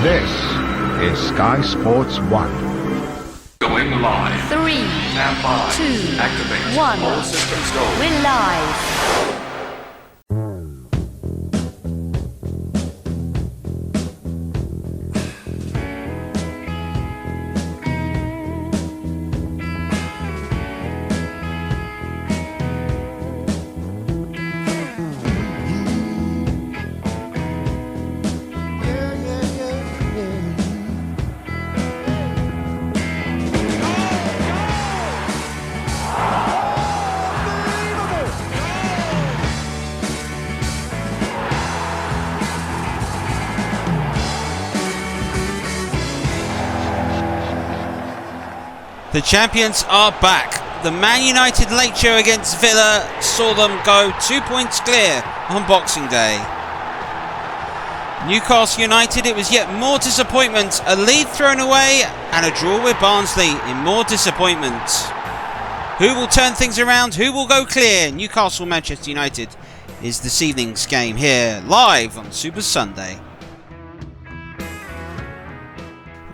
This is Sky Sports 1. Going live. 3, Stand by. 2, Activate. 1. All systems go. We're live. The champions are back. The Man United late show against Villa saw them go 2 points clear on Boxing Day. Newcastle United, it was yet more disappointment. A lead thrown away and a draw with Barnsley in more disappointment. Who will turn things around? Who will go clear? Newcastle Manchester United is this evening's game here live on Super Sunday.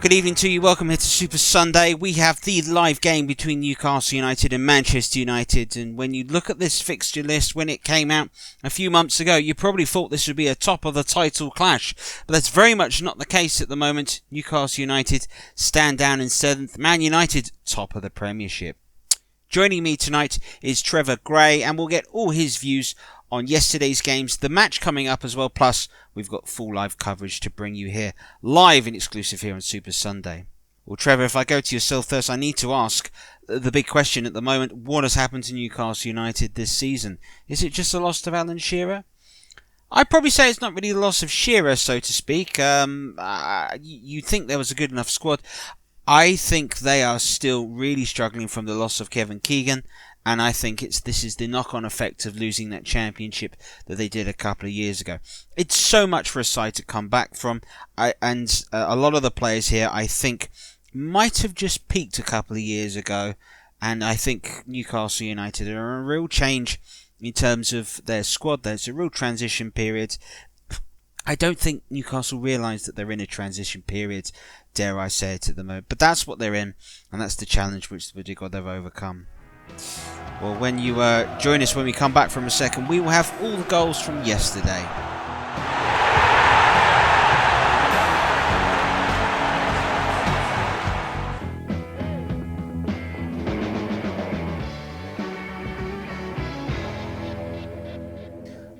Good evening to you, welcome here to Super Sunday. We have the live game between Newcastle United and Manchester United, and when you look at this fixture list when it came out a few months ago, you probably thought this would be a top of the title clash, but that's very much not the case at the moment. Newcastle United stand down in 7th, Man United top of the Premiership. Joining me tonight is Trevor Gray, and we'll get all his views on yesterday's games, the match coming up as well, plus we've got full live coverage to bring you here, live and exclusive here on Super Sunday. Well, Trevor, if I go to yourself first, I need to ask the big question at the moment: what has happened to Newcastle United this season? Is it just the loss of Alan Shearer? I'd probably say it's not really the loss of Shearer, so to speak. You think there was a good enough squad. I think they are still really struggling from the loss of Kevin Keegan. And I think this is the knock-on effect of losing that championship that they did a couple of years ago. It's so much for a side to come back from. And a lot of the players here, I think, might have just peaked a couple of years ago. And I think Newcastle United are in a real change in terms of their squad. There's a real transition period. I don't think Newcastle realise that they're in a transition period, dare I say it at the moment. But that's what they're in, and that's the challenge which they've overcome. Well, when you join us when we come back from a second, we will have all the goals from yesterday.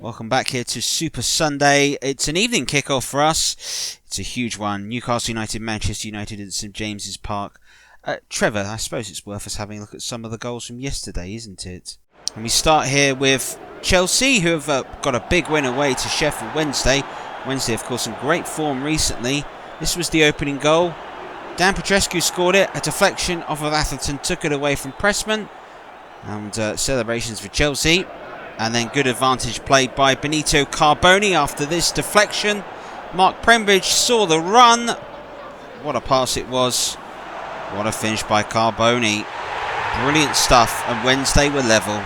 Welcome back here to Super Sunday. It's an evening kickoff for us. It's a huge one. Newcastle United, Manchester United at St James's Park. Trevor, I suppose it's worth us having a look at some of the goals from yesterday, isn't it? And we start here with Chelsea, who have got a big win away to Sheffield Wednesday. Wednesday, of course, in great form recently. This was the opening goal. Dan Petrescu scored it. A deflection off of Atherton took it away from Pressman. And celebrations for Chelsea. And then good advantage played by Benito Carboni after this deflection. Mark Prembridge saw the run. What a pass it was. What a finish by Carboni. Brilliant stuff, and Wednesday were level.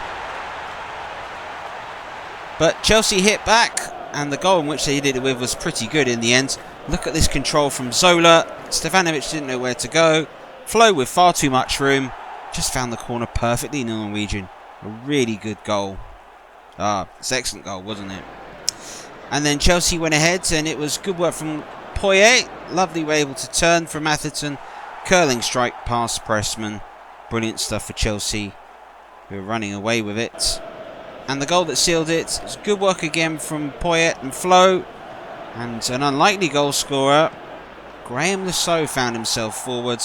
But Chelsea hit back, and the goal in which they did it with was pretty good in the end. Look at this control from Zola. Stefanovic didn't know where to go. Flo with far too much room. Just found the corner perfectly in the Norwegian. A really good goal. It's an excellent goal, wasn't it? And then Chelsea went ahead, and it was good work from Poyet. Lovely way able to turn from Atherton. Curling strike past Pressman. Brilliant stuff for Chelsea, who are running away with it. And the goal that sealed it was good work again from Poyet and Flo. And an unlikely goal scorer, Graham Lasso, found himself forward,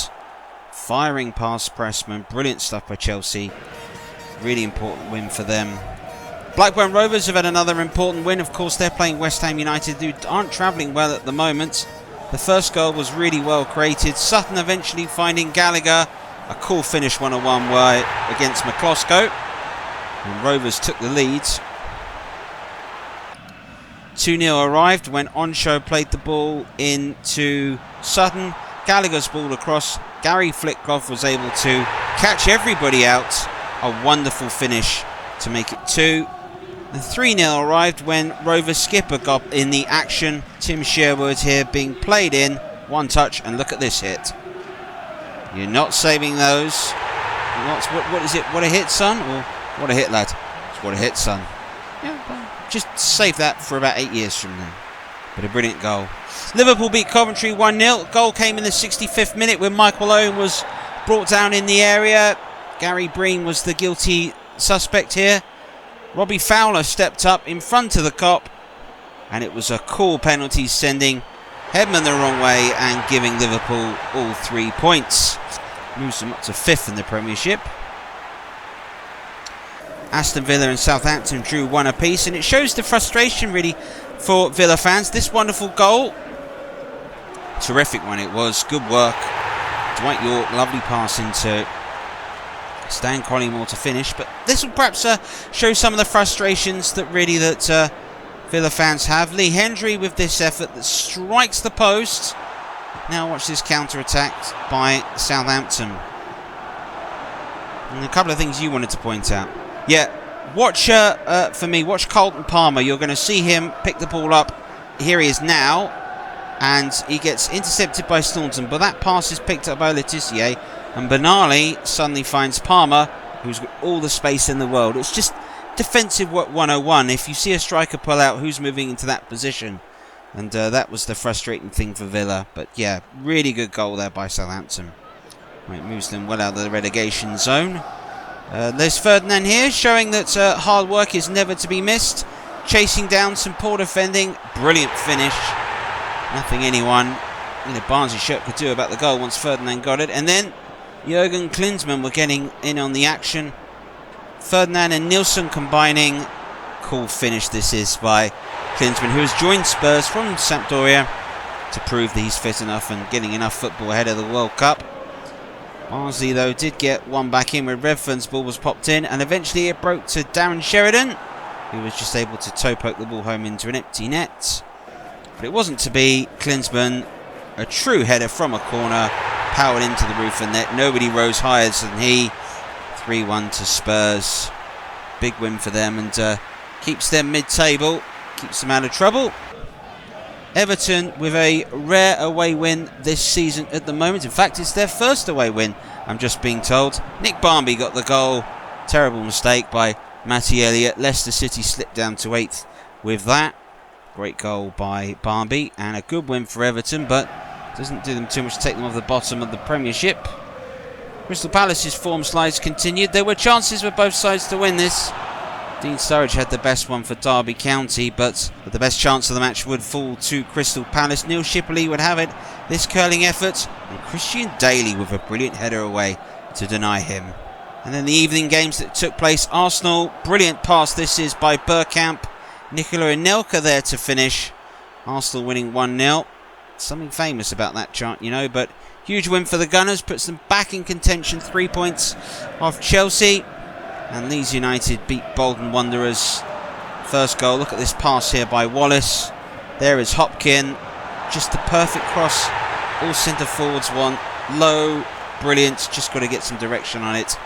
firing past Pressman. Brilliant stuff by Chelsea. Really important win for them. Blackburn Rovers have had another important win. Of course, they're playing West Ham United, who aren't travelling well at the moment. The first goal was really well created. Sutton eventually finding Gallagher. A cool finish 1-on-1 way against McCloskey. And Rovers took the lead. 2-0 arrived when Onshow played the ball into Sutton. Gallagher's ball across. Gary Flitcroft was able to catch everybody out. A wonderful finish to make it 2. And 3-0 arrived when Rovers skipper got in the action. Tim Sherwood here being played in. One touch, and look at this hit. You're not saving those. What is it? What a hit, son? Or what a hit, lad? It's what a hit, son. Yeah, well, just save that for about 8 years from now. But a brilliant goal. Liverpool beat Coventry 1-0. Goal came in the 65th minute when Michael Owen was brought down in the area. Gary Breen was the guilty suspect here. Robbie Fowler stepped up in front of the cop, and it was a cool penalty, sending Headman the wrong way and giving Liverpool all 3 points. Moves them up to 5th in the Premiership. Aston Villa and Southampton drew 1 apiece, and it shows the frustration really for Villa fans. This wonderful goal, terrific one it was, good work. Dwight York, lovely pass into Stan Collymore to finish, but this will perhaps show some of the frustrations that Villa fans have. Lee Hendry with this effort that strikes the post. Now watch this counter-attack by Southampton. And a couple of things you wanted to point out. Yeah, watch Carlton Palmer. You're going to see him pick the ball up. Here he is now, and he gets intercepted by Staunton, but that pass is picked up by Letitia, and Benali suddenly finds Palmer, who's got all the space in the world. It's just defensive work 101. If you see a striker pull out, who's moving into that position? And that was the frustrating thing for Villa. But yeah, really good goal there by Southampton. Right, moves them well out of the relegation zone. There's Ferdinand here, showing that hard work is never to be missed. Chasing down some poor defending. Brilliant finish. Nothing anyone in a Barnsley shirt could do about the goal once Ferdinand got it. And then Jurgen Klinsmann were getting in on the action. Ferdinand and Nilsson combining. Cool finish this is by Klinsmann, who has joined Spurs from Sampdoria to prove that he's fit enough and getting enough football ahead of the World Cup. Barnsley, though, did get one back in when Redfern's ball was popped in, and eventually it broke to Darren Sheridan, who was just able to toe poke the ball home into an empty net. But it wasn't to be. Klinsmann, a true header from a corner, powered into the roof of the net. Nobody rose higher than he. 3-1 to Spurs. Big win for them, and keeps them mid-table, keeps them out of trouble. Everton with a rare away win this season at the moment. In fact, it's their first away win, I'm just being told. Nick Barmby got the goal. Terrible mistake by Matty Elliott. Leicester City slipped down to 8th with that. Great goal by Barmby, and a good win for Everton, but doesn't do them too much to take them off the bottom of the Premiership. Crystal Palace's form slides continued. There were chances for both sides to win this. Dean Sturridge had the best one for Derby County, but the best chance of the match would fall to Crystal Palace. Neil Shipley would have it, this curling effort, and Christian Daly with a brilliant header away to deny him. And then the evening games that took place, Arsenal, brilliant pass this is by Bergkamp. Nicola Anelka there to finish. Arsenal winning 1-0. Something famous about that chant, you know, but huge win for the Gunners, puts them back in contention, 3 points off Chelsea. And Leeds United beat Bolton Wanderers. First goal, look at this pass here by Wallace. There is Hopkin. Just the perfect cross. All centre forwards want. Low, brilliant. Just got to get some direction on it.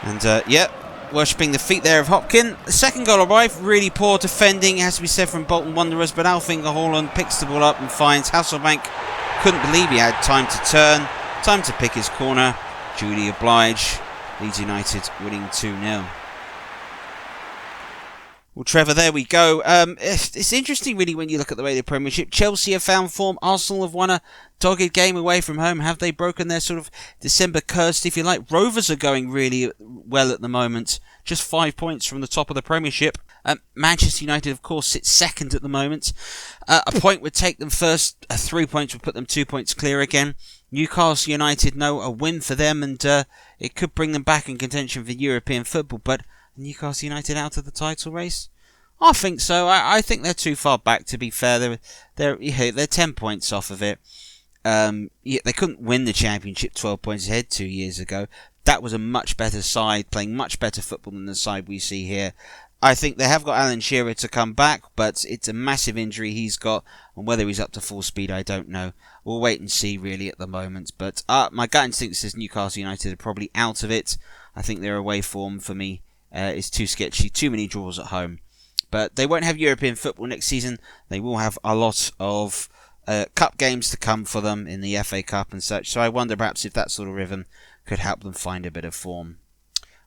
And worshipping the feet there of Hopkin. The second goal arrived. Really poor defending, it has to be said, from Bolton Wanderers. But Alfinger Haaland picks the ball up and finds Hasselbank. Couldn't believe he had time to turn. Time to pick his corner. Duly oblige. Leeds United winning 2-0. Well, Trevor, there we go. It's interesting, really, when you look at the way the Premiership. Chelsea have found form. Arsenal have won a dogged game away from home. Have they broken their sort of December curse, if you like? Rovers are going really well at the moment. Just 5 points from the top of the Premiership. Manchester United, of course, sits second at the moment. A point would take them first. 3 points would put them 2 points clear again. Newcastle United, no, a win for them, and it could bring them back in contention for European football. But Newcastle United out of the title race? I think so. I think they're too far back, to be fair. They're 10 points off of it. They couldn't win the Championship 12 points ahead 2 years ago. That was a much better side, playing much better football than the side we see here. I think they have got Alan Shearer to come back, but it's a massive injury he's got, and whether he's up to full speed, I don't know. We'll wait and see, really, at the moment. But my gut instinct says Newcastle United are probably out of it. I think their away form, for me, is too sketchy. Too many draws at home. But they won't have European football next season. They will have a lot of cup games to come for them in the FA Cup and such. So I wonder perhaps if that sort of rhythm could help them find a bit of form.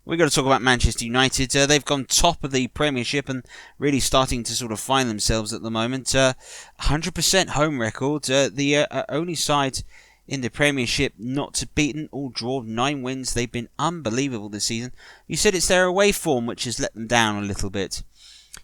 We've got to talk about Manchester United. They've gone top of the Premiership and really starting to sort of find themselves at the moment. 100% home record. The only side in the Premiership not to beaten, all drawn, 9 wins. They've been unbelievable this season. You said it's their away form which has let them down a little bit.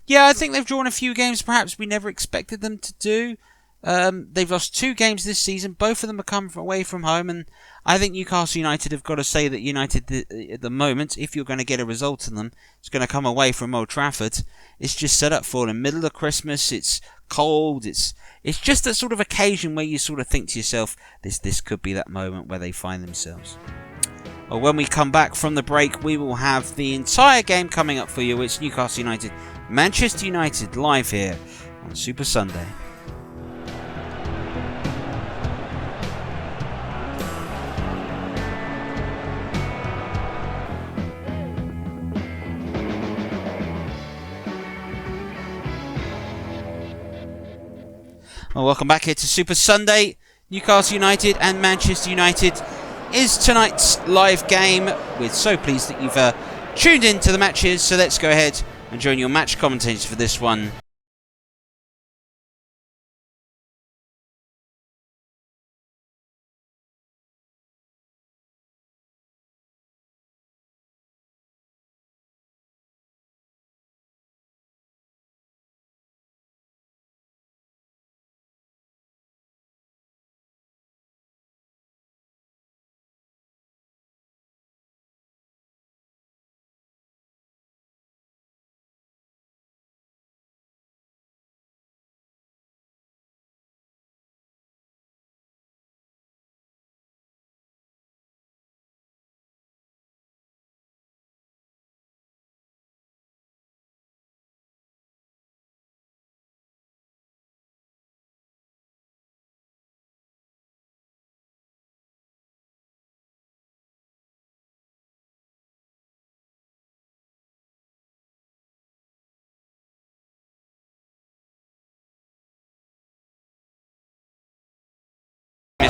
Yeah, I think they've drawn a few games perhaps we never expected them to do. They've lost 2 games this season. Both of them have come away from home, and I think Newcastle United have got to say that United at the moment, if you're going to get a result in them, it's going to come away from Old Trafford. It's just set up for them. Middle of Christmas, it's cold, it's just that sort of occasion where you sort of think to yourself, this could be that moment where they find themselves. Well, when we come back from the break, we will have the entire game coming up for you. It's Newcastle United, Manchester United, live here on Super Sunday. Well, welcome back here to Super Sunday. Newcastle United and Manchester United is tonight's live game. We're so pleased that you've tuned in to the matches, so let's go ahead and join your match commentators for this one.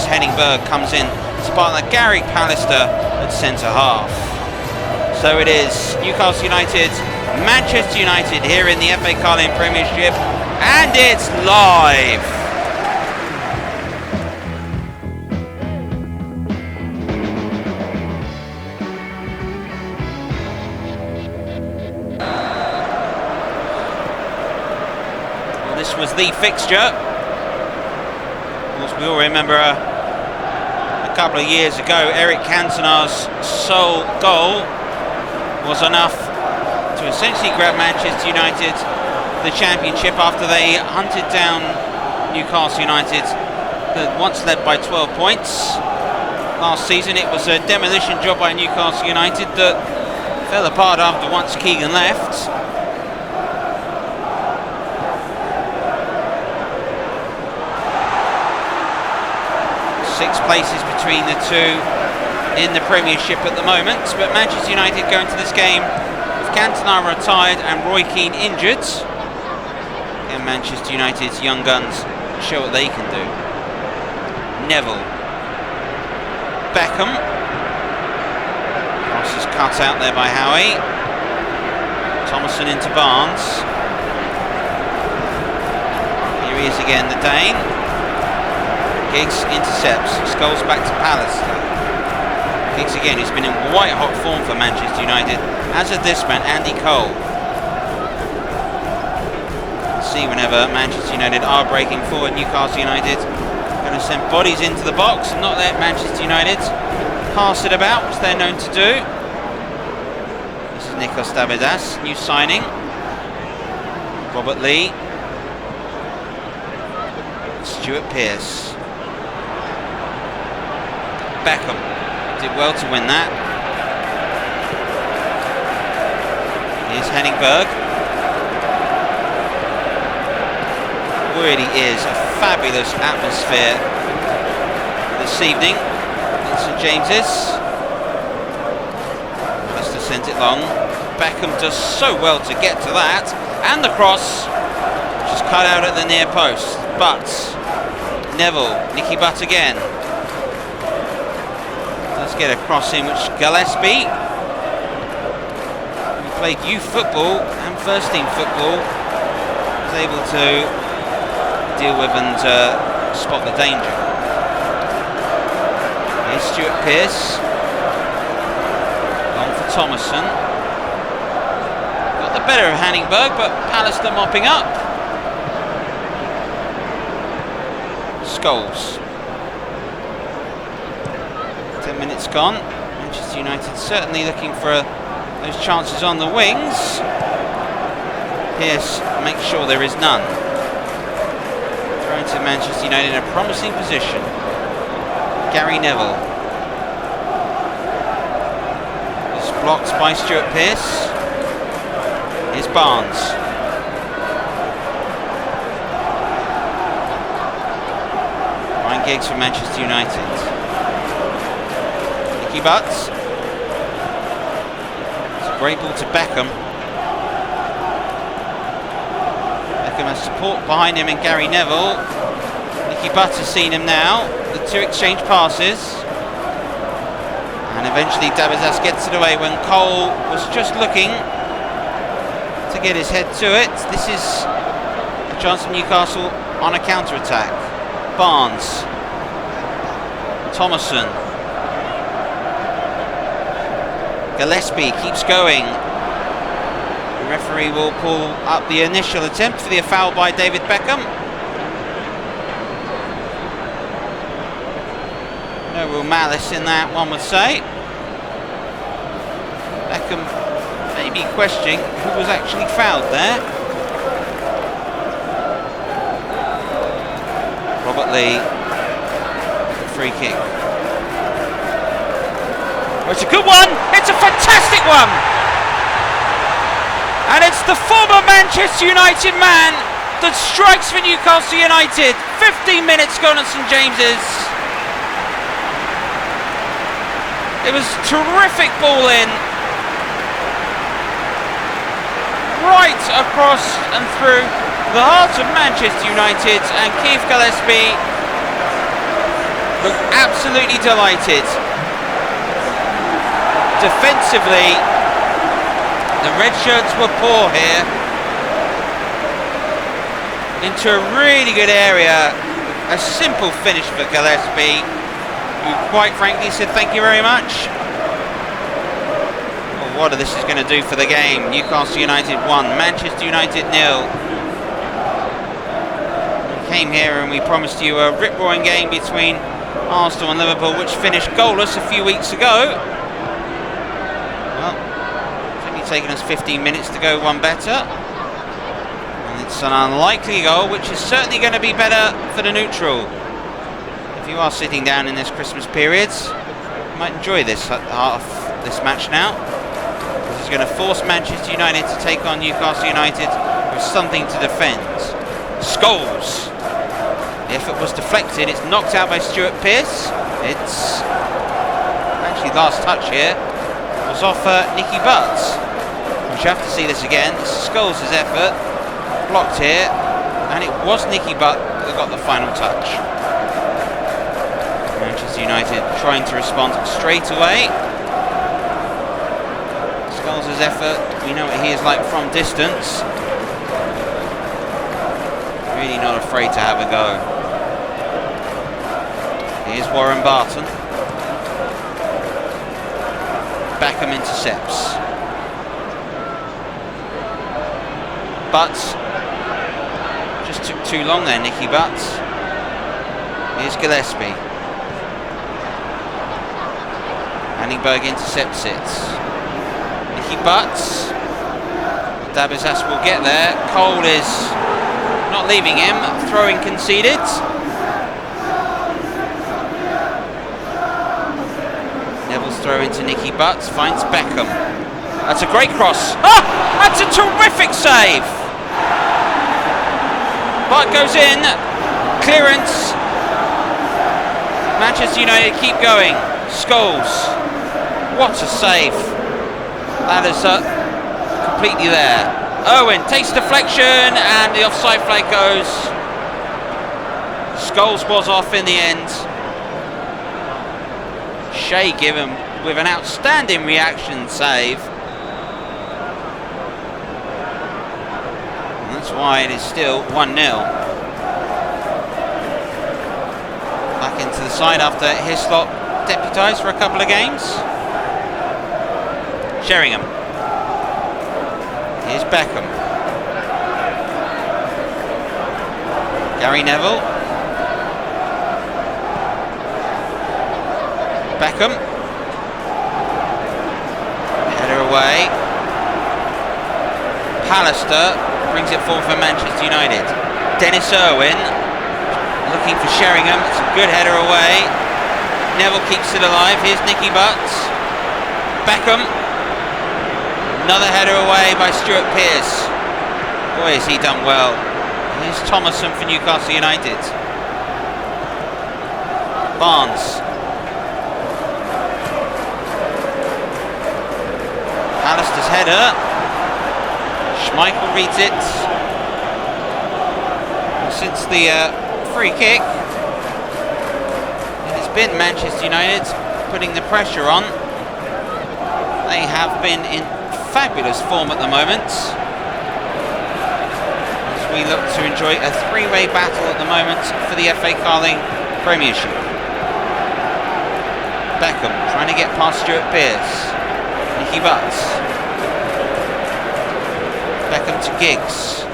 Henning Berg comes in to partner Gary Pallister at centre half. So it is Newcastle United, Manchester United here in the FA Carling Premiership, and it's live. Well, this was the fixture. Of course, we all remember a couple of years ago, Eric Cantona's sole goal was enough to essentially grab Manchester United the championship after they hunted down Newcastle United, once led by 12 points. Last season it was a demolition job by Newcastle United that fell apart after once Keegan left. Six places between the two in the Premiership at the moment, but Manchester United go into this game with Cantona retired and Roy Keane injured. And Manchester United's young guns show what they can do. Neville, Beckham, cross is cut out there by Howie. Thomason into Barnes. Here he is again, the Dane. Giggs intercepts, skulls back to Pallister. Giggs again, who's been in white hot form for Manchester United, as of this man, Andy Cole. See whenever Manchester United are breaking forward, Newcastle United going to send bodies into the box and not let Manchester United pass it about, which they're known to do. This is Nikos Davidas, new signing. Robert Lee. Stuart Pearce. Beckham did well to win that. Here's Henning Berg. Really is a fabulous atmosphere this evening in St James's. Leicester sent it long. Beckham does so well to get to that, and the cross just cut out at the near post, but Neville, Nicky Butt again. Let's get a cross in, which Gillespie, who played youth football and first team football, was able to deal with and spot the danger. Here's Stuart Pearce. On for Thomason. Got the better of Hanningberg, but Pallister mopping up. Scholes. 10 minutes gone. Manchester United certainly looking for those chances on the wings. Pearce makes sure there is none. Thrown to Manchester United in a promising position. Gary Neville. It's blocked by Stuart Pearce. Here's Barnes. Ryan Giggs for Manchester United. Nicky Butt. It's a great ball to Beckham. Beckham has support behind him and Gary Neville. Nicky Butt has seen him now. The two exchange passes. And eventually Dabizas gets it away when Cole was just looking to get his head to it. This is a chance for Newcastle on a counter-attack. Barnes. Thomason. Gillespie keeps going. The referee will pull up the initial attempt for the foul by David Beckham. No real malice in that, one would say. Beckham maybe questioning who was actually fouled there. Robert Lee, free kick. Oh, it's a good one! It's a fantastic one! And it's the former Manchester United man that strikes for Newcastle United. 15 minutes gone at St James's. It was terrific ball in. Right across and through the heart of Manchester United, and Keith Gillespie looked absolutely delighted. Defensively, the red shirts were poor here. Into a really good area. A simple finish for Gillespie, who quite frankly said thank you very much. Well, what this is going to do for the game. Newcastle United 1, Manchester United 0. We came here and we promised you a rip-roaring game between Arsenal and Liverpool, which finished goalless a few weeks ago. Well, it's only taken us 15 minutes to go one better. And it's an unlikely goal, which is certainly going to be better for the neutral. If you are sitting down in this Christmas period, you might enjoy this half this match now. This is going to force Manchester United to take on Newcastle United with something to defend. Scholes. The effort was deflected. It's knocked out by Stuart Pearce. It's actually last touch here was off Nicky Butt. We should have to see this again. This is Scholes' effort. Blocked here. And it was Nicky Butt that got the final touch. Manchester United trying to respond straight away. Scholes' effort. We know what he is like from distance. Really not afraid to have a go. Here's Warren Barton. Beckham intercepts. Butt just took too long there, Nicky Butt. Here's Gillespie. Hanningberg intercepts it. Nicky Butt. Dabizas will get there. Cole is not leaving him. Throwing conceded. Neville's throw into Nicky Butt. Finds Beckham. That's a great cross. Ah! That's a terrific save! Butt goes in. Clearance. Manchester United keep going. Scholes. What a save. That is completely there. Owen takes deflection and the offside flag goes. Scholes was off in the end. Shea Given with an outstanding reaction save. And that's why it is still 1-0. Back into the side after Hislop deputised for a couple of games. Sheringham. Here's Beckham. Gary Neville. Beckham. Header away. Pallister brings it forward for Manchester United. Dennis Irwin looking for Sheringham. It's a good header away. Neville keeps it alive. Here's Nicky Butts. Beckham. Another header away by Stuart Pearce. Boy, has he done well. Here's Thomason for Newcastle United. Barnes. Pallister's header. Schmeichel reads it. Since the free kick, it has been Manchester United putting the pressure on. They have been in fabulous form at the moment. As we look to enjoy a three-way battle at the moment for the FA Carling Premiership. Beckham trying to get past Stuart Pearce. Nicky Butts. Beckham to Giggs.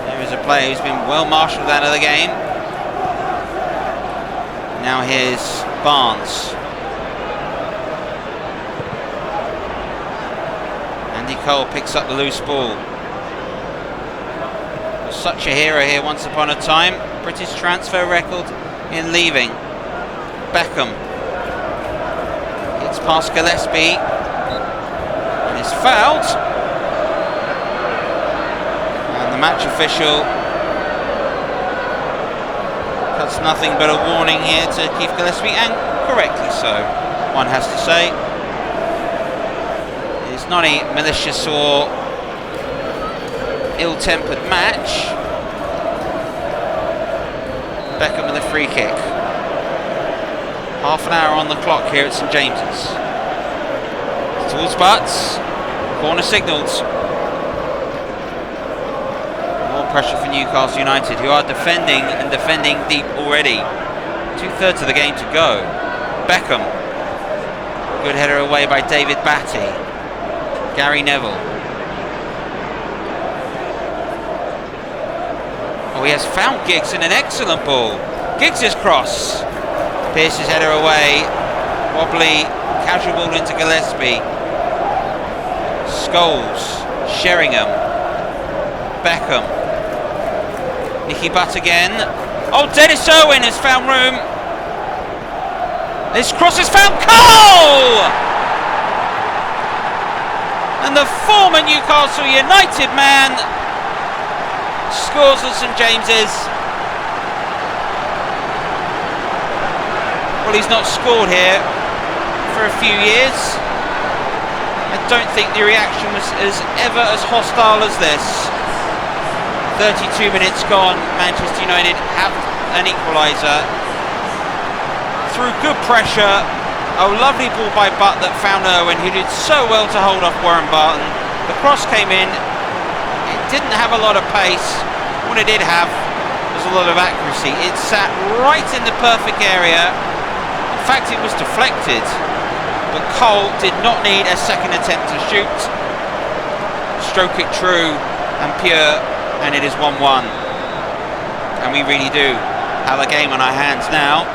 There is a player who's been well marshalled out of the game. Now here's Barnes. Andy Cole picks up the loose ball. Was such a hero here once upon a time. British transfer record in leaving. Beckham. It's past Gillespie. And is fouled. And the match official cuts nothing but a warning here to Keith Gillespie, and correctly so, one has to say. It's not a malicious or ill-tempered match. Beckham with a free kick. Half an hour on the clock here at St James's. Towards Butts. Corner signalled. More pressure for Newcastle United, who are defending and defending deep already. 2/3 of the game to go. Beckham. Good header away by David Batty. Gary Neville. Oh, he has found Giggs in an excellent ball. Giggs' cross. Pearce's header away. Wobbly, casual ball into Gillespie. Scholes. Sheringham. Beckham. Nicky Butt again. Oh, Dennis Irwin has found room. This cross has found Cole! And the former Newcastle United man scores at St James's. Well, he's not scored here for a few years. I don't think the reaction was ever as hostile as this. 32 minutes gone, Manchester United have an equaliser. Through good pressure, a lovely ball by Butt that found Irwin, who did so well to hold off Warren Barton. The cross came in, it didn't have a lot of pace. What it did have was a lot of accuracy. It sat right in the perfect area. In fact, it was deflected, but Cole did not need a second attempt to shoot. Stroke it true and pure, and it is 1-1. And we really do have a game on our hands now.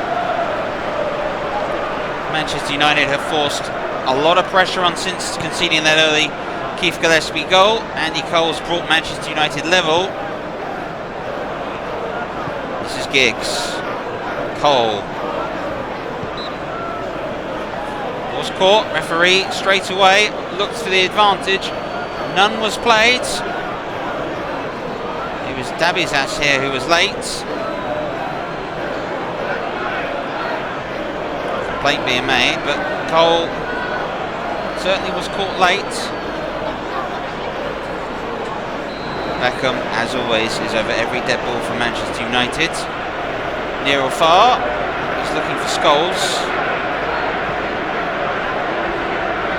Manchester United have forced a lot of pressure on since conceding that early Keith Gillespie goal. Andy Cole's brought Manchester United level. This is Giggs. Cole. Was caught. Referee straight away looked for the advantage. None was played. It was Dabizas here who was late. Complaint being made, but Cole certainly was caught late. Beckham, as always, is over every dead ball for Manchester United. Near or far. He's looking for Scholes.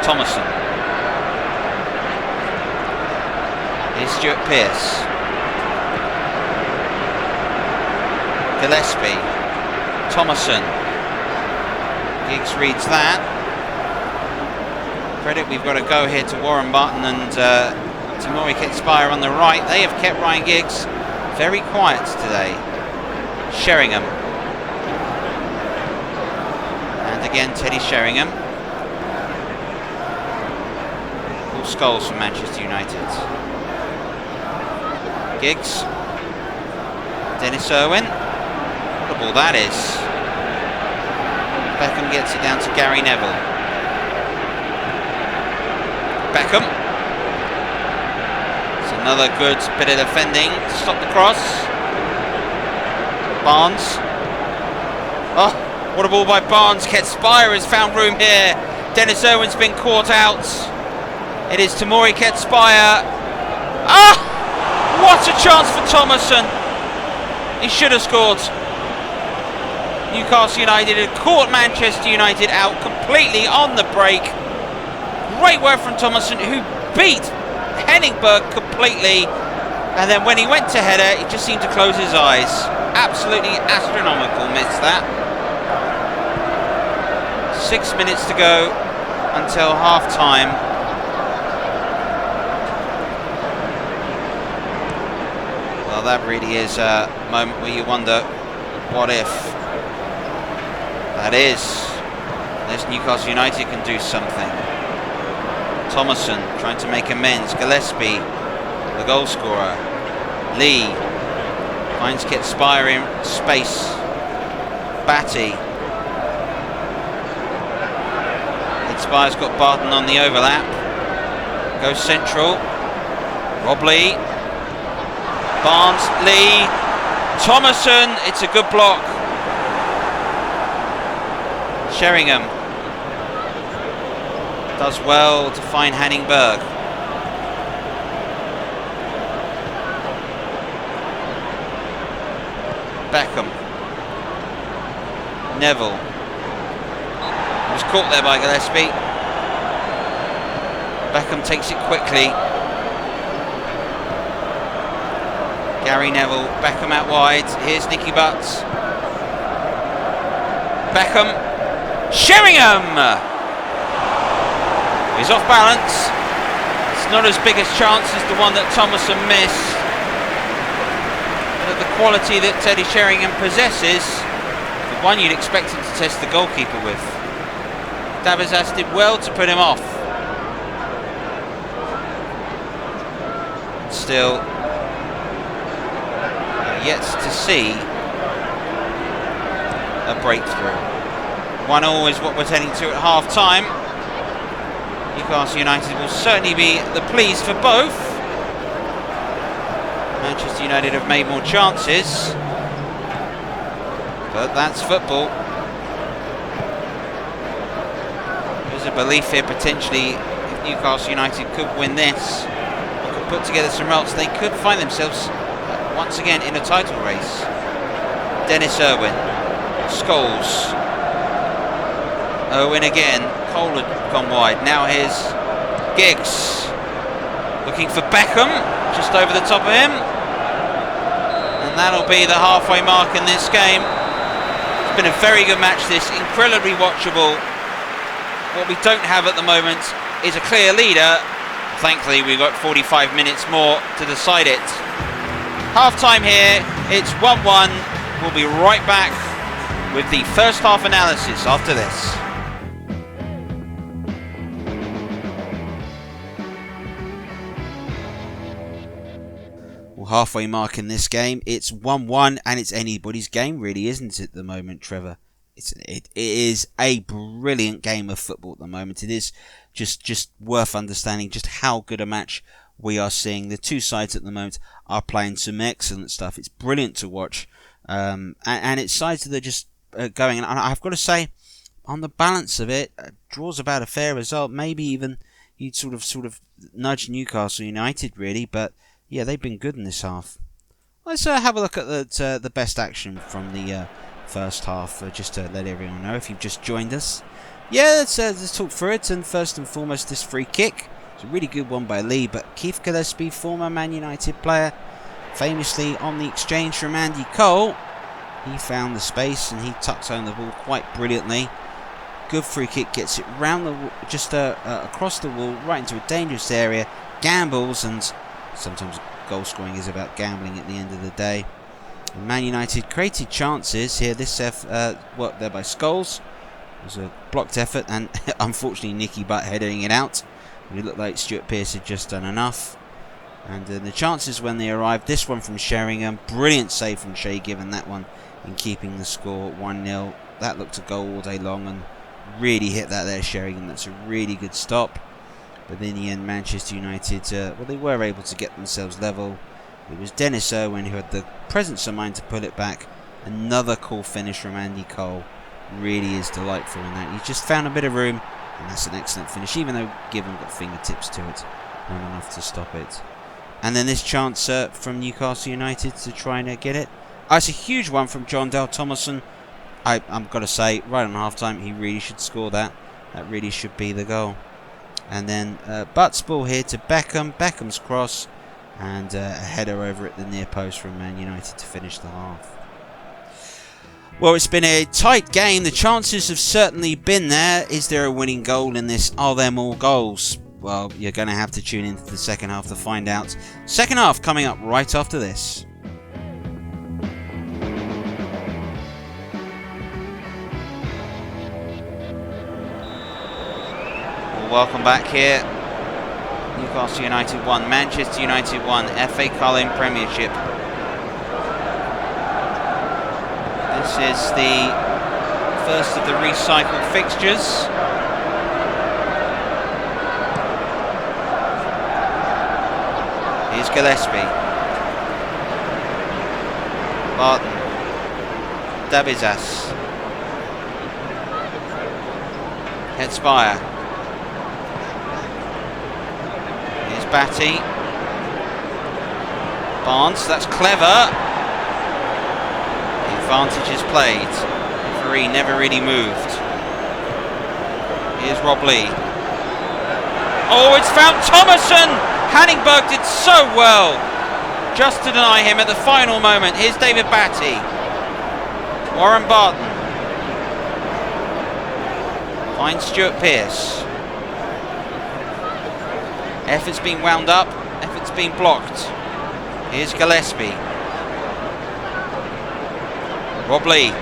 Thomason. Here's Stuart Pearce. Gillespie. Thomason. Giggs reads that. Credit, we've got to go here to Warren Barton and Tamori Kitspire on the right. They have kept Ryan Giggs very quiet today. Sheringham. And again, Teddy Sheringham. Paul Scholes from Manchester United. Giggs. Dennis Irwin. What a ball that is. Beckham gets it down to Gary Neville. Beckham. It's another good bit of defending to stop the cross. Barnes. Oh, what a ball by Barnes. Ketspire has found room here. Dennis Irwin's been caught out. It is Tamori Ketspire. Ah! What a chance for Thomason. He should have scored. Newcastle United had caught Manchester United out completely on the break. Great work from Thomason, who beat Henningberg completely. And then when he went to header, he just seemed to close his eyes. Absolutely astronomical miss that. 6 minutes to go until half time. Well, that really is a moment where you wonder, what if? That is, unless Newcastle United can do something. Thomason trying to make amends. Gillespie, the goal scorer. Lee finds Ketspire in space. Batty. Ketspire's got Barton on the overlap. Goes central. Rob Lee. Barnes, Lee. Thomason, it's a good block. Sheringham does well to find Hanningberg. Beckham. Neville. Was caught there by Gillespie. Beckham takes it quickly. Gary Neville, Beckham out wide. Here's Nicky Butts. Beckham. Sheringham! He's off balance. It's not as big a chance as the one that Thomason missed. But the quality that Teddy Sheringham possesses, the one you'd expect him to test the goalkeeper with. Davizas did well to put him off. Still, yet to see a breakthrough. 1-1 is what we're heading to at half time. Newcastle United will certainly be the pleased for both. Manchester United have made more chances, but that's football. There's a belief here potentially if Newcastle United could win this, or could put together some results, they could find themselves once again in a title race. Dennis Irwin. Scholes. Irwin again. Cole had gone wide. Now here's Giggs. Looking for Beckham. Just over the top of him. And that'll be the halfway mark in this game. It's been a very good match this. Incredibly watchable. What we don't have at the moment is a clear leader. Thankfully we've got 45 minutes more to decide it. Half time here. It's 1-1. We'll be right back with the first half analysis after this. Halfway mark in this game. It's 1-1 and it's anybody's game, really, isn't it, at the moment, Trevor? It is a brilliant game of football at the moment. It is just worth understanding just how good a match we are seeing. The two sides at the moment are playing some excellent stuff. It's brilliant to watch, and it's sides that are just going. And I've got to say, on the balance of it, draws about a fair result. Maybe even you'd sort of nudge Newcastle United, really, but yeah, they've been good in this half. Let's have a look at the best action from the first half, just to let everyone know if you've just joined us. Yeah, let's talk through it. And first and foremost, this free kick. It's a really good one by Lee, but Keith Gillespie, former Man United player, famously on the exchange from Andy Cole, he found the space and he tucks home the ball quite brilliantly. Good free kick, gets it round the just across the wall, right into a dangerous area, gambles, and sometimes goal scoring is about gambling at the end of the day. And Man United created chances here. This worked there by Scholes. It was a blocked effort, and unfortunately Nicky Butt heading it out. It looked like Stuart Pearce had just done enough. And the chances when they arrived, this one from Sheringham, brilliant save from Shea Given, that one in keeping the score 1-0. That looked a goal all day long and really hit that there, Sheringham. That's a really good stop. But in the end, Manchester United, well, they were able to get themselves level. It was Dennis Irwin who had the presence of mind to pull it back. Another cool finish from Andy Cole. Really is delightful in that. He just found a bit of room, and that's an excellent finish, even though Given got fingertips to it. Not enough to stop it. And then this chance from Newcastle United to try and get it. Oh, it's a huge one from John Dale Thomason. I'm got to say, right on half-time, he really should score that. That really should be the goal. And then Butt's ball here to Beckham. Beckham's cross. And a header over at the near post from Man United to finish the half. Well, it's been a tight game. The chances have certainly been there. Is there a winning goal in this? Are there more goals? Well, you're going to have to tune into the second half to find out. Second half coming up right after this. Well, welcome back here. Newcastle United 1, Manchester United 1, FA Carling Premiership. This is the first of the recycled fixtures. Here's Gillespie. Barton. Dabizas. Headspire. Here's Batty. Barnes, that's clever. Advantage is played. Referee never really moved. Here's Rob Lee. Oh, it's found Thomason! Hanningberg did so well just to deny him at the final moment. Here's David Batty. Warren Barton. Finds Stuart Pearce. Effort's been wound up. Effort's been blocked. Here's Gillespie. Rob Lee.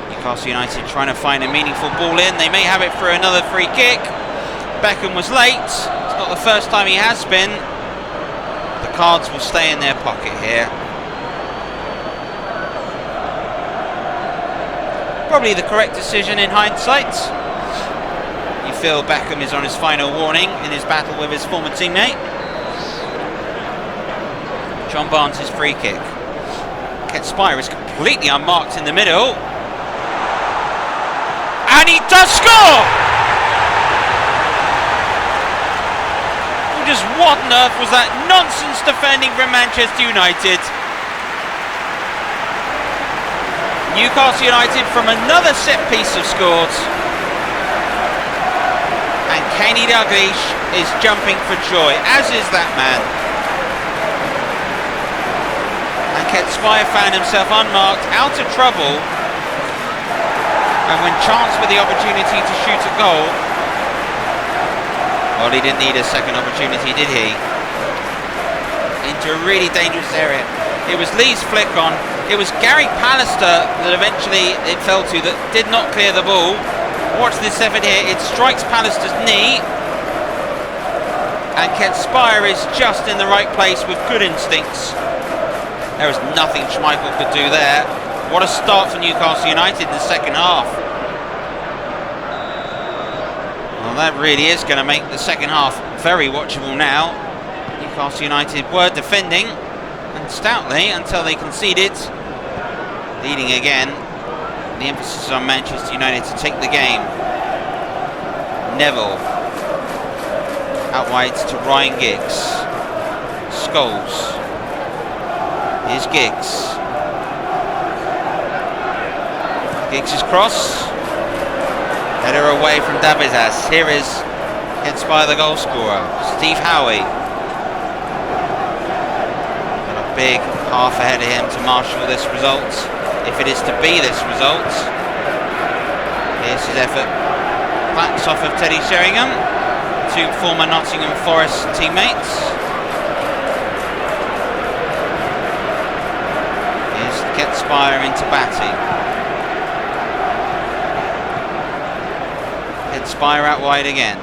Newcastle United trying to find a meaningful ball in. They may have it for another free kick. Beckham was late. It's not the first time he has been. The cards will stay in their pocket here. Probably the correct decision in hindsight. You feel Beckham is on his final warning in his battle with his former teammate. John Barnes' free kick. Ketspire is completely unmarked in the middle. And he does score! Just what on earth was that nonsense defending from Manchester United? Newcastle United from another set piece have scored. And Kenny Dalglish is jumping for joy, as is that man. And Ketspire found himself unmarked, out of trouble. And when chanced with the opportunity to shoot a goal, well, he didn't need a second opportunity, did he? Into a really dangerous area. It was Lee's flick on. It was Gary Pallister that eventually it fell to that did not clear the ball. Watch this effort here. It strikes Pallister's knee. And Ketspire is just in the right place with good instincts. There was nothing Schmeichel could do there. What a start for Newcastle United in the second half. Well, that really is going to make the second half very watchable now. Newcastle United were defending, and stoutly, until they conceded. Leading again. The emphasis on Manchester United to take the game. Neville. Out wide to Ryan Giggs. Scholes. Here's Giggs. Giggs' cross. Header away from Davizas. Here is heads by the goal scorer, Steve Howie. Got a big half ahead of him to marshal this result, if it is to be this result. Here's his effort. Backs off of Teddy Sheringham, two former Nottingham Forest teammates. Here's Getspire into Batty. Getspire out wide again.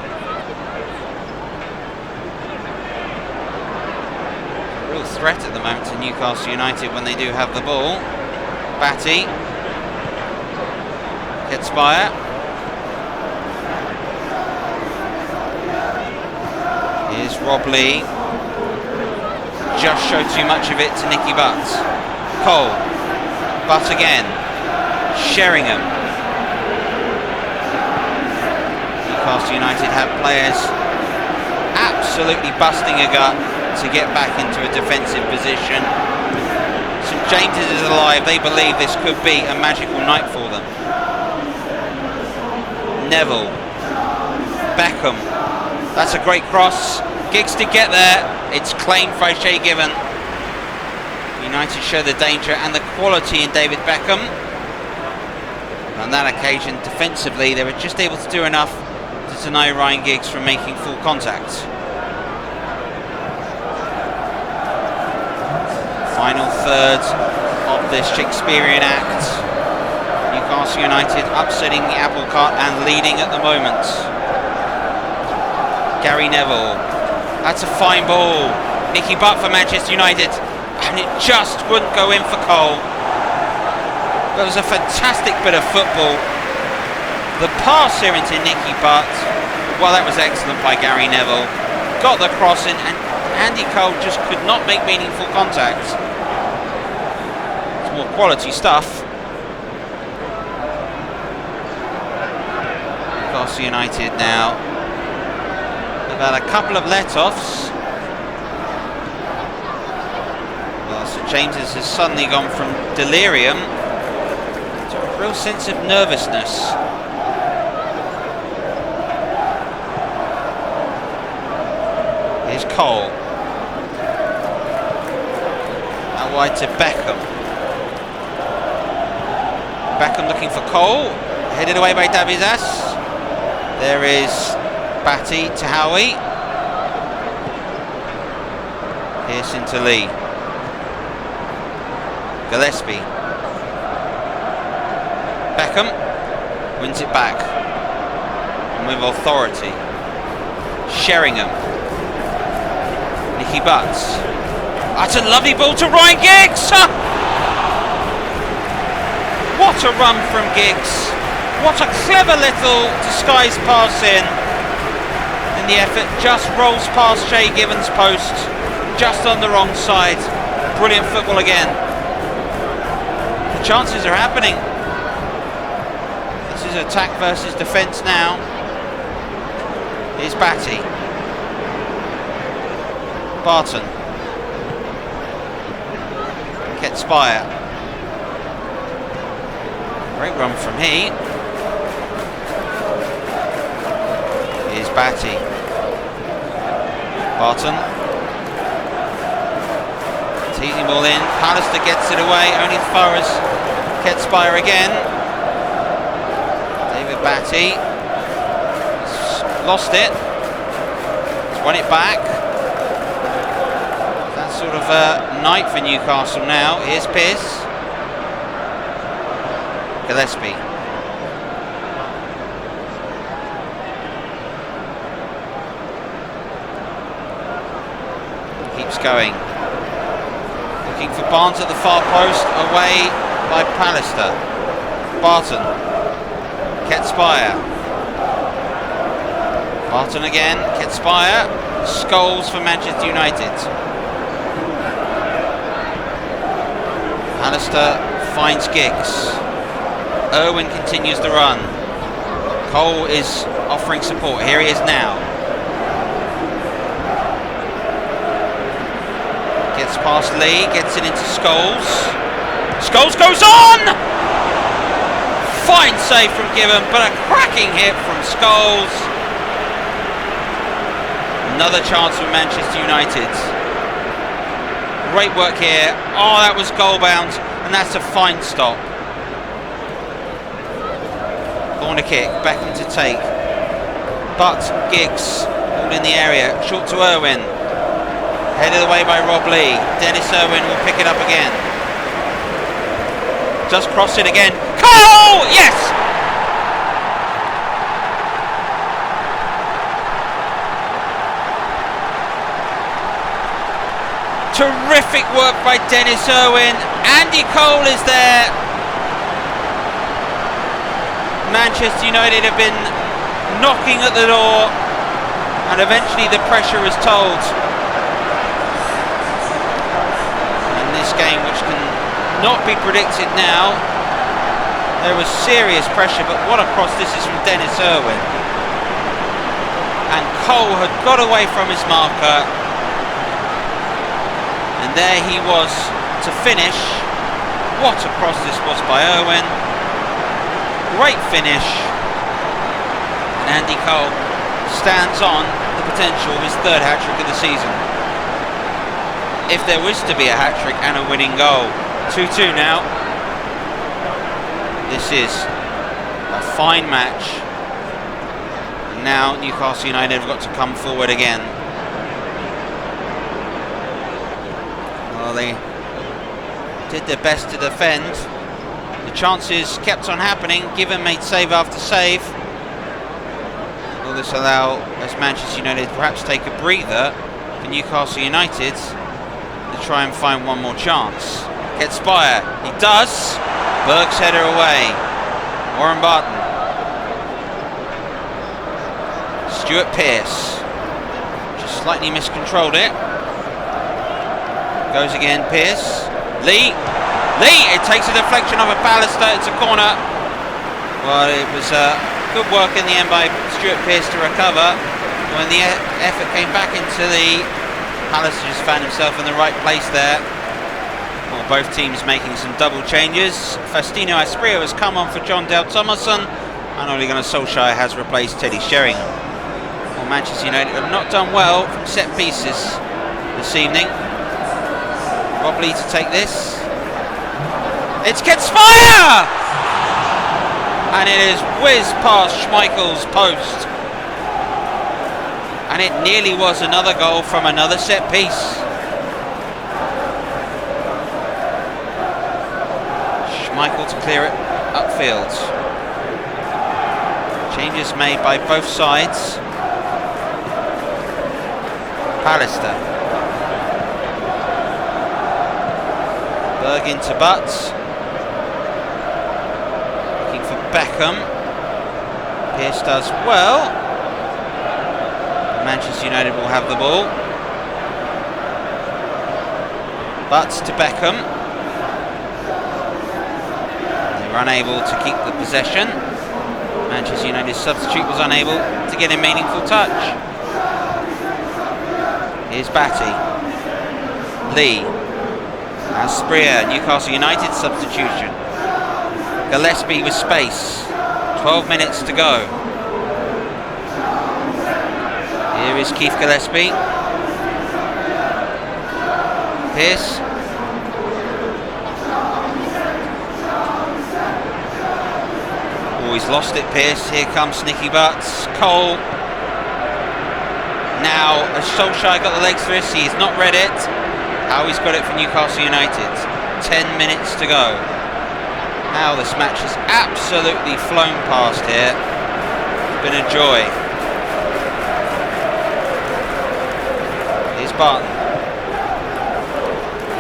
Real threat at the moment to Newcastle United when they do have the ball. Batty. Getspire. Here's Rob Lee. Just showed too much of it to Nicky Butt. Cole. Butt again. Sheringham. Newcastle United have players absolutely busting a gut to get back into a defensive position. St James's is alive. They believe this could be a magical night for them. Neville. Beckham. That's a great cross. Giggs to get there. It's claimed by Shay Given. United show the danger and the quality in David Beckham. On that occasion, defensively, they were just able to do enough to deny Ryan Giggs from making full contact. Final third of this Shakespearean act. Newcastle United upsetting the apple cart and leading at the moment. Gary Neville. That's a fine ball. Nicky Butt for Manchester United. And it just wouldn't go in for Cole. That was a fantastic bit of football. The pass here into Nicky Butt, well, that was excellent by Gary Neville. Got the cross in, and Andy Cole just could not make meaningful contact. It's more quality stuff. Newcastle United now. They've had a couple of let-offs. Well, St James's has suddenly gone from delirium to a real sense of nervousness. Here's Cole. Out wide to Beckham. Beckham looking for Cole. Headed away by Davizas. There is Batty to Howie. Pearson to Lee. Gillespie. Beckham wins it back. And with authority. Sheringham. Nicky Butt. That's a lovely ball to Ryan Giggs! What a run from Giggs. What a clever little disguised pass in. And the effort just rolls past Shay Given's post. Just on the wrong side. Brilliant football again. The chances are happening. This is attack versus defence now. Here's Batty. Barton. Getspire. Great run from he. Here's Batty. Barton. Teasing ball in. Pallister gets it away, only as far as Getspire again. David Batty. Lost it. He's won it back. That's sort of a night for Newcastle now. Here's Pearce. Gillespie. Keeps going. Looking for Barnes at the far post, away by Pallister. Barton. Getspire. Barton again. Getspire. Scholes for Manchester United. Pallister finds Giggs. Irwin continues the run. Cole is offering support. Here he is now. past Lee, gets it into Scholes. Scholes goes on! Fine save from Gibbon, but a cracking hit from Scholes. Another chance for Manchester United. Great work here. Oh, that was goal bound, and that's a fine stop. Corner kick, Beckham to take. But Giggs, all in the area, short to Irwin. Headed away by Rob Lee. Dennis Irwin will pick it up again. Just cross it again. Cole! Yes! Terrific work by Dennis Irwin. Andy Cole is there. Manchester United have been knocking at the door, and eventually the pressure is told. And this game, which can not be predicted now, there was serious pressure, but what a cross this is from Dennis Irwin. And Cole had got away from his marker, and there he was to finish. What a cross this was by Irwin. Great finish. And Andy Cole stands on the potential of his third hat-trick of the season. If there was to be a hat-trick and a winning goal. 2-2 now. This is a fine match. And now Newcastle United have got to come forward again. Well, they did their best to defend. The chances kept on happening. Given made save after save. Will this allow, as Manchester United, perhaps take a breather for Newcastle United to try and find one more chance? Gets Spire. He does. Berg's header away. Warren Barton. Stuart Pearce. Just slightly miscontrolled it. Goes again, Pearce. Lee. It takes a deflection off of Pallister. It's a corner. Well, it was good work in the end by Stuart Pearce to recover. When the effort came back into the... Pallister just found himself in the right place there. Well, both teams making some double changes. Faustino Asprilla has come on for John Dale Thomason, and Ole Gunnar Solskjaer has replaced Teddy Sheringham. Well, Manchester United have not done well from set pieces this evening. Rob Lee to take this. It's Fire! And it is whizzed past Schmeichel's post. And it nearly was another goal from another set piece. Schmeichel to clear it upfield. Changes made by both sides. Pallister. Berg into Butts. Looking for Beckham. Pearce does well. Manchester United will have the ball. Butts to Beckham. They were unable to keep the possession. Manchester United's substitute was unable to get a meaningful touch. Here's Batty. Lee. Asprilla, Newcastle United substitution. Gillespie with space. 12 minutes to go. Here is Keith Gillespie. Pearce. Oh, he's lost it, Pearce. Here comes Nicky Butts. Cole. Now, as Solskjaer got the legs for this, he's not read it. How he's got it for Newcastle United. 10 minutes to go. Now this match has absolutely flown past here. It's been a joy. Here's Barton.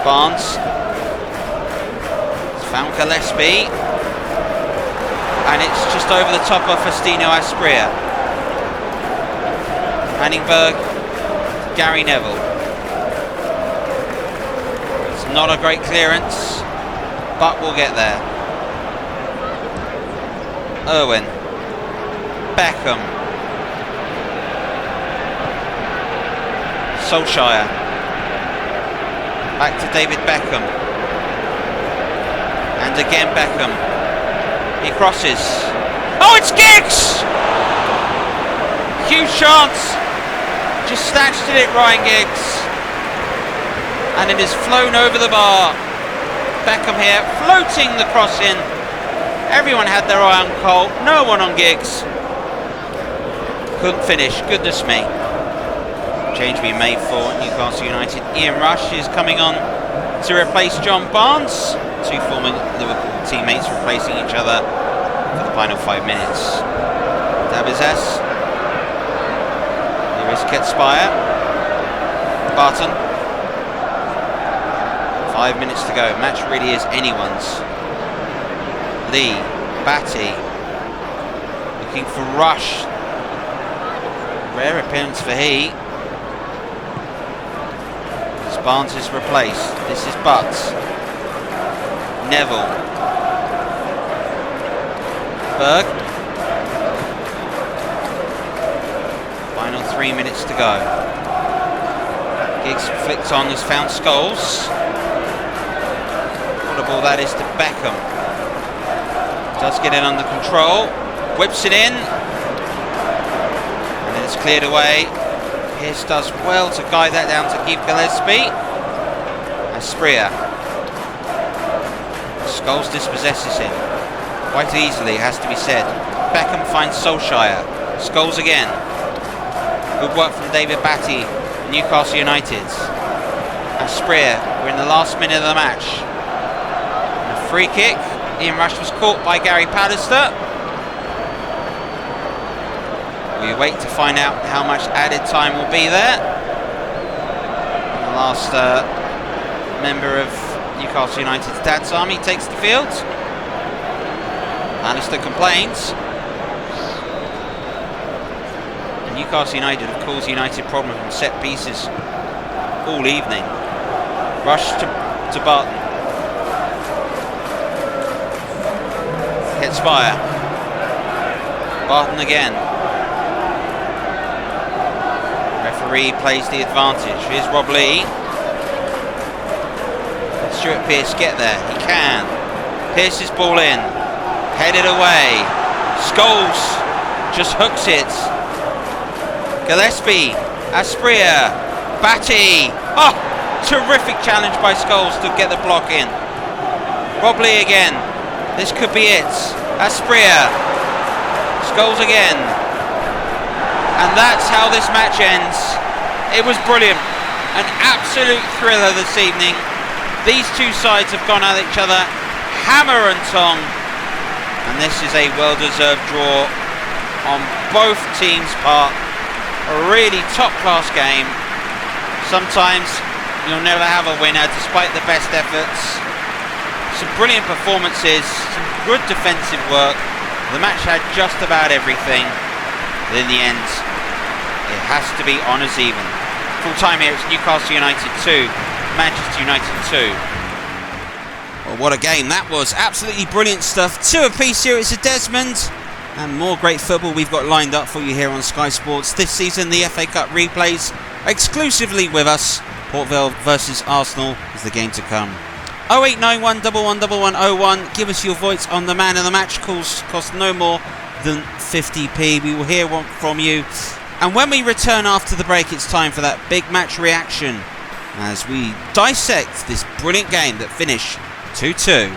Barnes. It's found Gillespie. And it's just over the top of Faustino Asprilla. Hanningberg. Gary Neville. It's not a great clearance, but we'll get there. Irwin. Beckham. Solskjaer. Back to David Beckham. And again Beckham. He crosses. Oh, it's Giggs! Huge chance. Just snatched at it, Ryan Giggs. And it is flown over the bar. Beckham here, floating the cross in. Everyone had their eye on Cole. No one on Giggs. Couldn't finish. Goodness me. Change being made for Newcastle United. Ian Rush is coming on to replace John Barnes. Two former Liverpool teammates replacing each other for the final 5 minutes. Dabizes. Here is Ketspire. Barton. 5 minutes to go. Match really is anyone's. Lee. Batty. Looking for Rush. Rare appearance for he. Barnes is replaced. This is Butts. Neville. Berg. Final 3 minutes to go. Giggs flicks on, has found Scholes. What a ball that is to Beckham. Does get it under control. Whips it in. And then it's cleared away. Pierce does well to guide that down to keep Gillespie. Asprilla. Scholes dispossesses him. Quite easily, it has to be said. Beckham finds Solskjaer. Scholes again. Good work from David Batty, Newcastle United. Asprilla, we're in the last minute of the match. And a free kick. Ian Rush was caught by Gary Pallister. We wait to find out how much added time will be there. And the last member of Newcastle United's dad's army takes the field. Pallister complains. And Newcastle United have caused United problems from set pieces all evening. Rush to Barton. Ketspire. Barton again. Referee plays the advantage. Here's Rob Lee. Can Stuart Pearce get there? He can. Pearce's ball in. Headed away. Scholes just hooks it. Gillespie. Asprilla. Batty. Oh! Terrific challenge by Scholes to get the block in. Rob Lee again. This could be it. Asprilla. Scholes again. And that's how this match ends. It was brilliant. An absolute thriller this evening. These two sides have gone at each other hammer and tong. And this is a well-deserved draw on both teams' part. A really top-class game. Sometimes you'll never have a winner despite the best efforts. Some brilliant performances, some good defensive work. The match had just about everything. But in the end, it has to be honours even. Full time here, it's Newcastle United 2, Manchester United 2. Well, what a game that was. Absolutely brilliant stuff. 2 apiece here, it's a Desmond. And more great football we've got lined up for you here on Sky Sports. This season, the FA Cup replays exclusively with us. Port Vale versus Arsenal is the game to come. 0891 111101. Give us your votes on the man of the match. Calls cost no more than 50p. We will hear one from you. And when we return after the break, it's time for that big match reaction as we dissect this brilliant game that finished 2-2.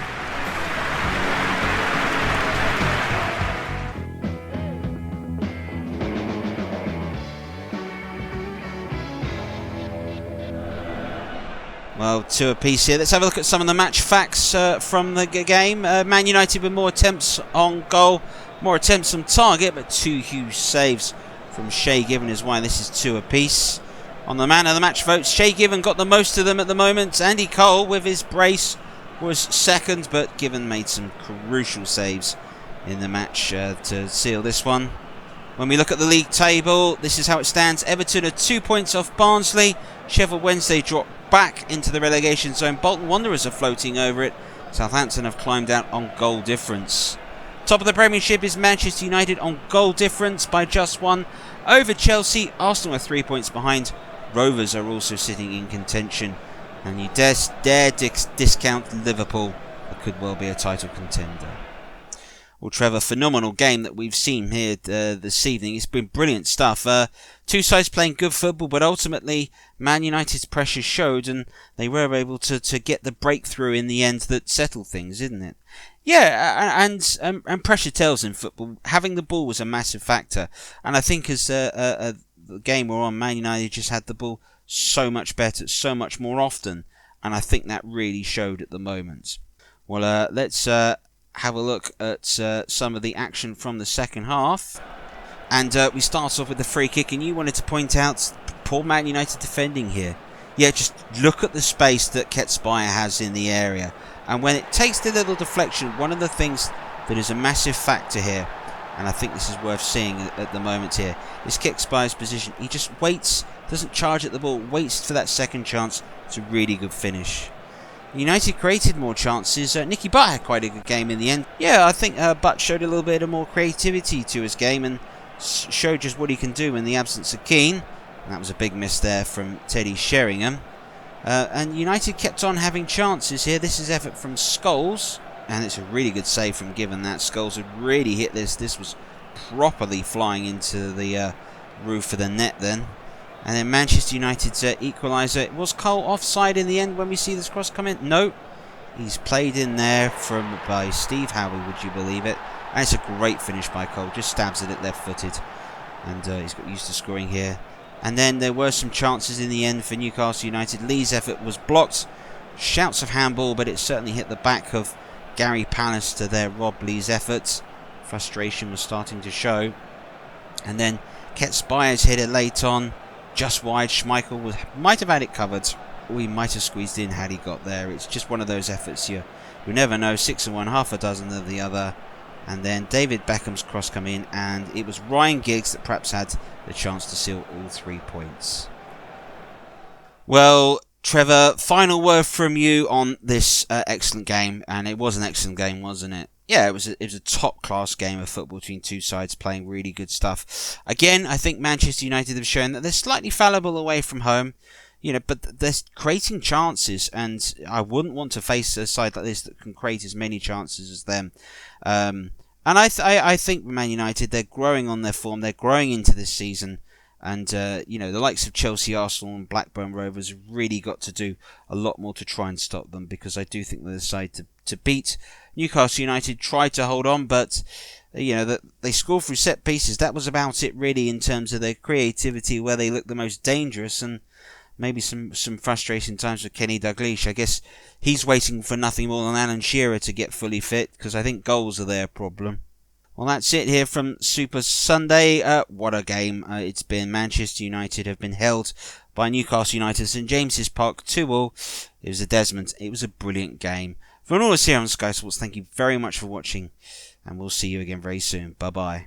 Well, 2 apiece here. Let's have a look at some of the match facts from the game. Man United with more attempts on goal, more attempts on target, but 2 huge saves from Shay Given is why this is 2 apiece. On the man of the match votes, Shay Given got the most of them at the moment. Andy Cole with his brace was second, but Given made some crucial saves in the match to seal this one. When we look at the league table, this is how it stands. Everton are 2 points off Barnsley. Sheffield Wednesday dropped back into the relegation zone. Bolton Wanderers are floating over it. Southampton have climbed out on goal difference. Top of the Premiership is Manchester United on goal difference by just 1 over Chelsea. Arsenal are 3 points behind. Rovers are also sitting in contention And you dare discount Liverpool, that could well be a title contender. Well, Trevor, phenomenal game that we've seen here this evening. It's been brilliant stuff. Two sides playing good football, but ultimately Man United's pressure showed, and they were able to get the breakthrough in the end that settled things, didn't it? Yeah, and pressure tells in football. Having the ball was a massive factor, and I think as the game we're on, Man United just had the ball so much better, so much more often, and I think that really showed at the moment. Well, let's have a look at some of the action from the second half. And we start off with the free kick, and you wanted to point out poor Man United defending here. Yeah, just look at the space that Ketspire has in the area. And when it takes the little deflection, one of the things that is a massive factor here, and I think this is worth seeing at the moment here, is Ketspire's position. He just waits, doesn't charge at the ball, waits for that second chance. It's a really good finish. United created more chances. Nicky Butt had quite a good game in the end. Yeah, I think Butt showed a little bit of more creativity to his game and showed just what he can do in the absence of Keane. And that was a big miss there from Teddy Sheringham. And United kept on having chances here. This is effort from Scholes. And it's a really good save from Given that. Scholes had really hit this. This was properly flying into the roof of the net then. And then Manchester United's equaliser. Was Cole offside in the end when we see this cross come in? No. He's played in there by Steve Howey, would you believe it? And it's a great finish by Cole. Just stabs at it left-footed. And he's got used to scoring here. And then there were some chances in the end for Newcastle United. Lee's effort was blocked. Shouts of handball, but it certainly hit the back of Gary Pallister there. Rob Lee's efforts. Frustration was starting to show. And then Ketspire's hit it late on. Just wide. Schmeichel might have had it covered. Or he might have squeezed in had he got there. It's just one of those efforts you never know. 6 and 1, half a dozen of the other. And then David Beckham's cross come in, and it was Ryan Giggs that perhaps had the chance to seal all 3 points. Well, Trevor, final word from you on this excellent game, and it was an excellent game, wasn't it? Yeah, it was a top-class game of football between two sides playing really good stuff. Again, I think Manchester United have shown that they're slightly fallible away from home, but they're creating chances, and I wouldn't want to face a side like this that can create as many chances as them. And I think Man United, they're growing on their form, they're growing into this season, and the likes of Chelsea, Arsenal and Blackburn Rovers have really got to do a lot more to try and stop them, because I do think they're the side to beat. Newcastle United tried to hold on, but that they scored through set pieces. That was about it really in terms of their creativity, where they looked the most dangerous, and maybe some frustrating times with Kenny Dalglish. I guess he's waiting for nothing more than Alan Shearer to get fully fit, because I think goals are their problem. Well, that's it here from Super Sunday. What a game it's been. Manchester United have been held by Newcastle United St James's Park 2-2. It was a Desmond. It was a brilliant game. From all of us here on Sky Sports, thank you very much for watching, and we'll see you again very soon. Bye-bye.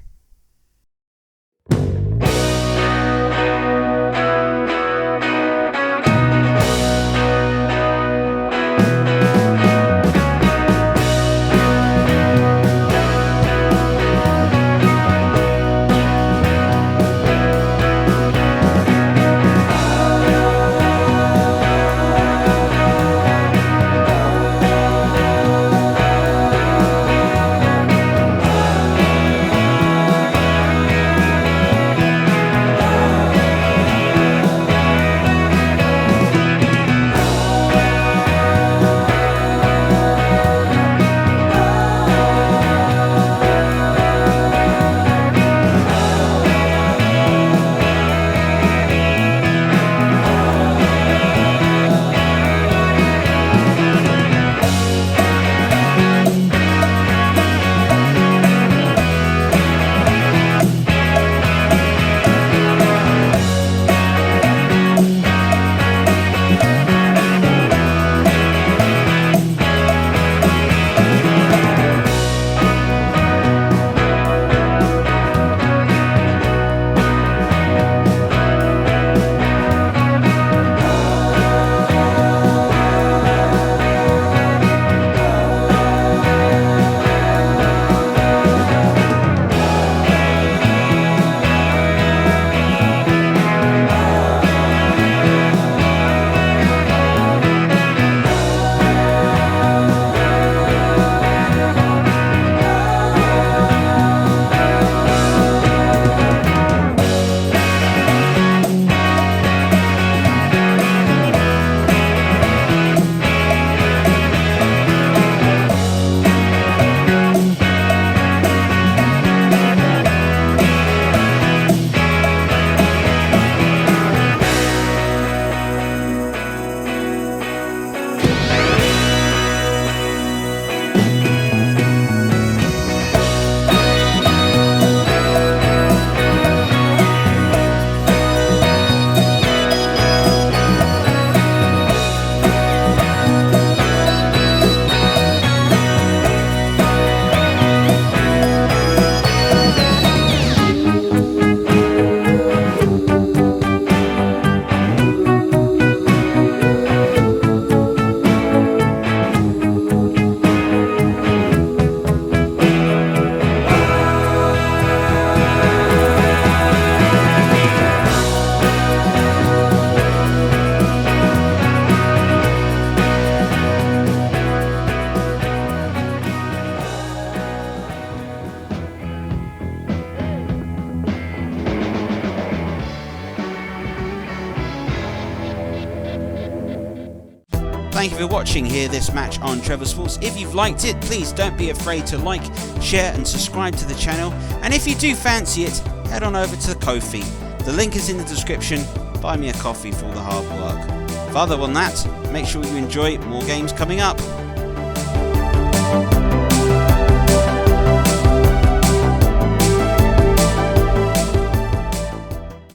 thank you for watching here this match on Trevor Sports. If you've liked it, please don't be afraid to like, share and subscribe to the channel. And if you do fancy it, head on over to the Ko-fi. The link is in the description. Buy me a coffee for all the hard work. Other than that, make sure you enjoy more games coming up.